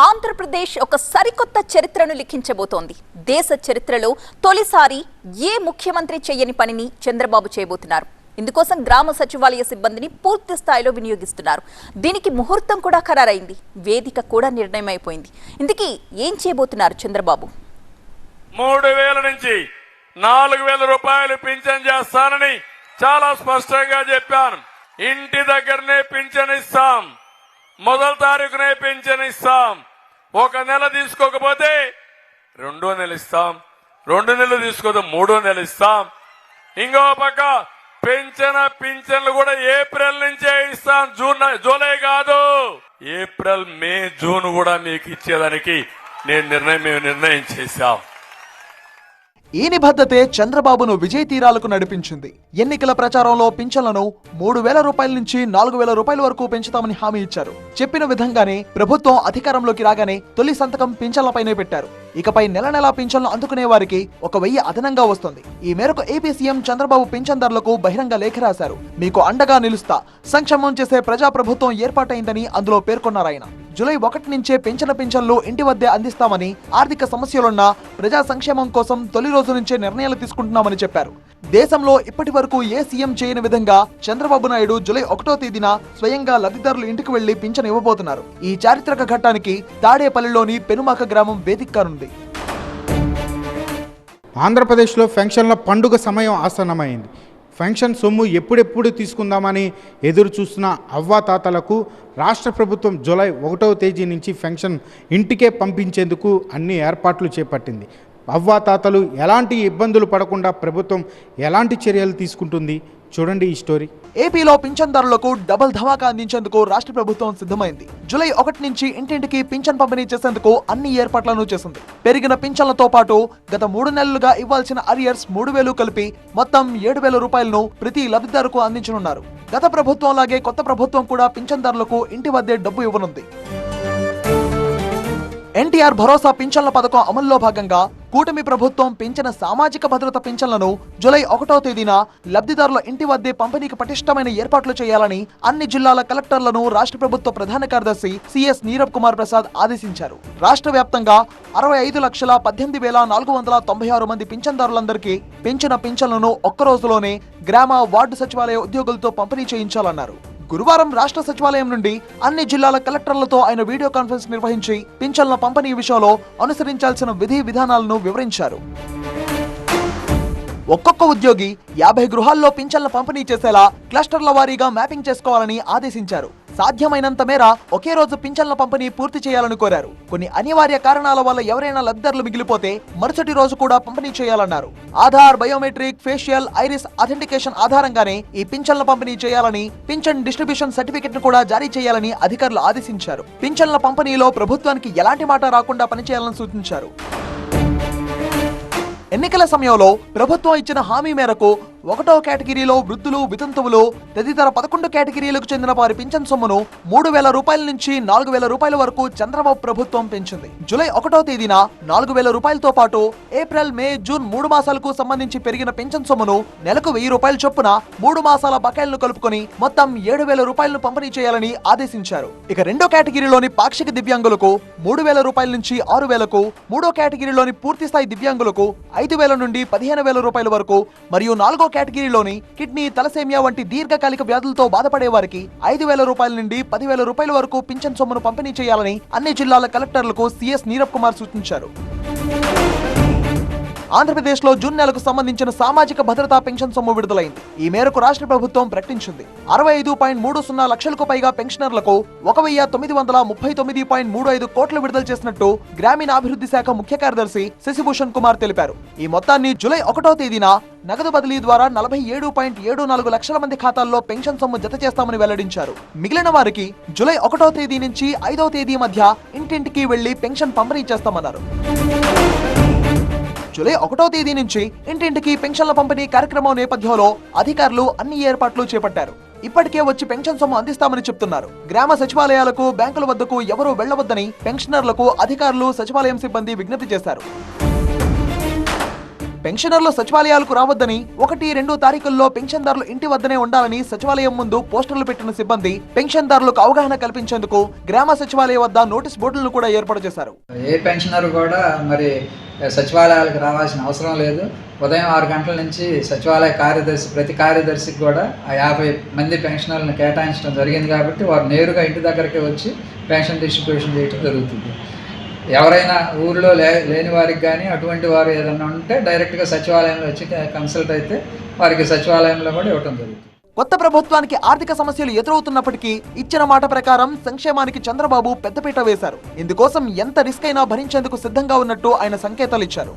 ఆంధ్రప్రదేశ్ ఒక సరికొత్త చరిత్రను లిఖించబోతోంది. దేశ చరిత్రలో తొలిసారి ఏ ముఖ్యమంత్రి చేయని పనిని చంద్రబాబు చేయబోతున్నారు. ఇందుకోసం గ్రామ సచివాలయ సిబ్బందిని పూర్తి స్థాయిలో వినియోగిస్తున్నారు. దీనికి ముహూర్తం కూడా ఖరారైంది, వేదిక కూడా నిర్ణయం అయిపోయింది. ఇందుకీ ఏం చేయబోతున్నారు చంద్రబాబు? 3000 నుంచి 4000 రూపాయలు పింఛన్ చేస్తానని చాలా స్పష్టంగా చెప్పాను. ఇంటి దగ్గరనే పింఛన్ ఇస్తాం, మొదటి తారీఖునే పింఛన్ ఇస్తాం. ఒక నెల తీసుకోకపోతే 2వ నెల ఇస్తాం, 2 నెలలు తీసుకోకపోతే 3వ నెల ఇస్తాం. ఇంకో పక్క పింఛన్లు కూడా ఏప్రిల్ నుంచే ఇస్తాం, జూలై కాదు. ఏప్రిల్, మే, జూన్ కూడా మీకు ఇచ్చేదానికి మేము నిర్ణయం చేశాం. ఈ నిబద్ధతే చంద్రబాబును విజయ తీరాలకు నడిపించింది. ఎన్నికల ప్రచారంలో పింఛన్లను 3000 రూపాయల నుంచి 4000 రూపాయల వరకు పెంచుతామని హామీ ఇచ్చారు. చెప్పిన విధంగానే ప్రభుత్వం అధికారంలోకి రాగానే తొలి సంతకం పింఛన్లపైనే పెట్టారు. ఇకపై నెల నెలా పింఛన్లు అందుకునే వారికి 1000 అదనంగా వస్తుంది. ఈ మేరకు ఏపీ సీఎం చంద్రబాబు పింఛన్దారులకు బహిరంగ లేఖ రాశారు. మీకు అండగా నిలుస్తా, సంక్షేమం చేసే ప్రజాప్రభుత్వం ఏర్పాటైందని అందులో పేర్కొన్నారాయన. జూలై 1 నుంచే పెంచిన పింఛన్లు ఇంటి వద్దే అందిస్తామని, ఆర్థిక సమస్యలున్న ప్రజా సంక్షేమం కోసం తొలి రోజు నుంచే నిర్ణయాలు తీసుకుంటున్నామని చెప్పారు. దేశంలో ఇప్పటి వరకు ఏ సీఎం చేయని విధంగా చంద్రబాబు నాయుడు జూలై 1వ తేదీన స్వయంగా లబ్ధిదారులు ఇంటికి వెళ్లి పింఛన్ ఇవ్వబోతున్నారు. ఈ చారిత్రక ఘట్టానికి తాడేపల్లిలోని పెనుమాక గ్రామం వేదిక కానుంది. ఆంధ్రప్రదేశ్లో పెన్షన్ల పండుగ సమయం ఆసన్నమైంది. పెన్షన్ సొమ్ము ఎప్పుడెప్పుడు తీసుకుందామని ఎదురు చూస్తున్న అవ్వాతాతలకు రాష్ట్ర ప్రభుత్వం జూలై 1వ తేదీ నుంచి పెన్షన్ ఇంటికే పంపించేందుకు అన్ని ఏర్పాట్లు చేపట్టింది. అవ్వాతాతలు ఎలాంటి ఇబ్బందులు పడకుండా ప్రభుత్వం ఎలాంటి చర్యలు తీసుకుంటుంది, చూడండి ఈ స్టోరీ. ఏపీలో పింఛన్దారులకు డబుల్ ధమాకా అందించేందుకు రాష్ట్ర ప్రభుత్వం సిద్ధమైంది. జూలై 1 నుంచి ఇంటింటికి పింఛన్ పంపిణీ చేసేందుకు అన్ని ఏర్పాట్లను చేసింది. పెరిగిన పింఛన్లతో పాటు గత 3 నెలలుగా ఇవ్వాల్సిన అరియర్స్ 3000 కలిపి మొత్తం 7000 రూపాయలను ప్రతి లబ్ధిదారుకు అందించనున్నారు. గత ప్రభుత్వంలాగే కొత్త ప్రభుత్వం కూడా పింఛన్దారులకు ఇంటి వద్దే డబ్బు ఇవ్వనుంది. ఎన్టీఆర్ భరోసా పింఛన్ల పథకం అమల్లో భాగంగా కూటమి ప్రభుత్వం పెంచిన సామాజిక భద్రత పింఛన్లను జూలై 1వ తేదీన లబ్ధిదారుల ఇంటి వద్దే పంపిణీకి పటిష్టమైన ఏర్పాట్లు చేయాలని అన్ని జిల్లాల కలెక్టర్లను రాష్ట్ర ప్రభుత్వ ప్రధాన కార్యదర్శి సిఎస్ నీరబ్ కుమార్ ప్రసాద్ ఆదేశించారు. రాష్ట్ర వ్యాప్తంగా 65,18,496 మంది పింఛన్దారులందరికీ పెంచిన పింఛన్లను ఒక్క రోజులోనే గ్రామ వార్డు సచివాలయ ఉద్యోగులతో పంపిణీ చేయించాలన్నారు. గురువారం రాష్ట్ర సచివాలయం నుండి అన్ని జిల్లాల కలెక్టర్లతో ఆయన వీడియో కాన్ఫరెన్స్ నిర్వహించి పింఛన్ల పంపిణీ విషయంలో అనుసరించాల్సిన విధి విధానాలను వివరించారు. ఒక్కొక్క ఉద్యోగి 50 గృహాల్లో పింఛన్ల పంపిణీ చేసేలా క్లస్టర్ల వారీగా మ్యాపింగ్ చేసుకోవాలని ఆదేశించారు. సాధ్యమైనంత మేర ఒకే రోజు పింఛన్ల పంపిణీ పూర్తి చేయాలని కోరారు. కొన్ని అనివార్య కారణాల వల్ల ఎవరైనా లబ్ధిదారులు మిగిలిపోతే మరుసటి రోజు కూడా పంపిణీ చేయాలన్నారు. Aadhaar, biometric, facial, iris authentication ఆధారంగానే ఈ పింఛన్ల పంపిణీ చేయాలని, పింఛన్ డిస్ట్రిబ్యూషన్ సర్టిఫికెట్ ను కూడా జారీ చేయాలని అధికారులు ఆదేశించారు. పింఛన్ల పంపిణీలో ప్రభుత్వానికి ఎలాంటి మాట రాకుండా పనిచేయాలని సూచించారు. ఎన్నికల సమయంలో ప్రభుత్వం ఇచ్చిన హామీ మేరకు 1వ కేటగిరీలో వృద్ధులు, వితంతువులు తదితర 11 కేటగిరీలకు చెందిన వారి పింఛన్ సొమ్మును 3000 రూపాయల నుంచి 4000 రూపాయల వరకు చంద్రబాబు ప్రభుత్వం పెంచింది. జూలై 1వ తేదీన 4000 రూపాయలతో పాటు ఏప్రిల్, మే, జూన్ 3 మాసాలకు సంబంధించి పెరిగిన పింఛన్ సొమ్మును నెలకు 1000 రూపాయల చొప్పున 3 మాసాల బకాయిలను కలుపుకొని మొత్తం 7000 రూపాయలను పంపిణీ చేయాలని ఆదేశించారు. ఇక 2వ కేటగిరీలోని పాక్షిక దివ్యాంగులకు 3000 రూపాయల నుంచి 6000కు, 3వ కేటగిరీలోని పూర్తిస్థాయి దివ్యాంగులకు 5000 నుండి 15000 రూపాయల వరకు, మరియు 4వ కేటగిరీలోని కిడ్నీ, తలసేమియా వంటి దీర్ఘకాలిక వ్యాధులతో బాధపడే వారికి 5000 రూపాయల నుండి 10000 రూపాయల వరకు పింఛన్ సొమ్మును పంపిణీ చేయాలని అన్ని జిల్లాల కలెక్టర్లకు సిఎస్ నీరబ్ కుమార్ సూచించారు. ఆంధ్రప్రదేశ్లో జూన్ నెలకు సంబంధించిన సామాజిక భద్రతా పెన్షన్ సొమ్ము విడుదలైంది. ఈ మేరకు రాష్ట్ర ప్రభుత్వం ప్రకటించింది. 65.30 లక్షలకు పైగా పెన్షనర్లకు 1939.35 కోట్లు విడుదల చేసినట్టు గ్రామీణాభివృద్ధి శాఖ ముఖ్య కార్యదర్శి శశిభూషణ్ కుమార్ తెలిపారు. ఈ మొత్తాన్ని జూలై 1వ తేదీన నగదు బదిలీ ద్వారా 47.74 లక్షల మంది ఖాతాల్లో పెన్షన్ సొమ్ము జత చేస్తామని వెల్లడించారు. మిగిలిన వారికి జూలై 1వ తేదీ నుంచి 5వ తేదీ మధ్య ఇంటింటికి వెళ్లి పెన్షన్ పంపిణీ చేస్తామన్నారు. జూలై 1వ తేదీ నుంచి ఇంటింటికి పెన్షన్ల పంపిణీ కార్యక్రమం నేపథ్యంలో అధికారులు అన్ని ఏర్పాట్లు చేపట్టారు. ఇప్పటికే వచ్చి పెన్షన్ సొమ్ము అందిస్తామని చెప్తున్నారు. గ్రామ సచివాలయాలకు, బ్యాంకుల వద్దకు ఎవరూ వెళ్లవద్దని పెన్షనర్లకు అధికారులు, సచివాలయం సిబ్బంది విజ్ఞప్తి చేశారు. పెన్షనర్లు సచివాలయాలకు రావద్దని 1, 2 తారీఖుల్లో పెన్షన్దారులు ఇంటి వద్దనే ఉండాలని సచివాలయం ముందు పోస్టర్లు పెట్టిన సిబ్బంది పెన్షన్దారులకు అవగాహన కల్పించేందుకు గ్రామ సచివాలయం వద్ద నోటీస్ బోర్డులను కూడా ఏర్పాటు చేశారు. ఏ పెన్షనర్ కూడా మరి సచివాలయాలకు రావాల్సిన అవసరం లేదు. ఉదయం 6 గంటల నుంచి సచివాలయ కార్యదర్శి ప్రతి కార్యదర్శికి కూడా 50 మంది పెన్షనర్లను కేటాయించడం జరిగింది కాబట్టి వారు నేరుగా ఇంటి దగ్గరికి వచ్చి పెన్షన్ డిస్ట్రిబ్యూషన్ చేయడం జరుగుతుంది. ఎవరైనా ఊర్లో లేని వారికి కానీ అటువంటి వారు ఏదైనా ఉంటే డైరెక్ట్గా సచివాలయంలో వచ్చి కన్సల్ట్ అయితే వారికి సచివాలయంలో కూడా ఇవ్వడం జరుగుతుంది. కొత్త ప్రభుత్వానికి ఆర్థిక సమస్యలు ఎదురవుతున్నప్పటికీ ఇచ్చిన మాట ప్రకారం సంక్షేమానికి చంద్రబాబు పెద్దపీట వేశారు. ఇందుకోసం ఎంత రిస్క్ అయినా భరించేందుకు సిద్ధంగా ఉన్నట్టు ఆయన సంకేతాలు ఇచ్చారు.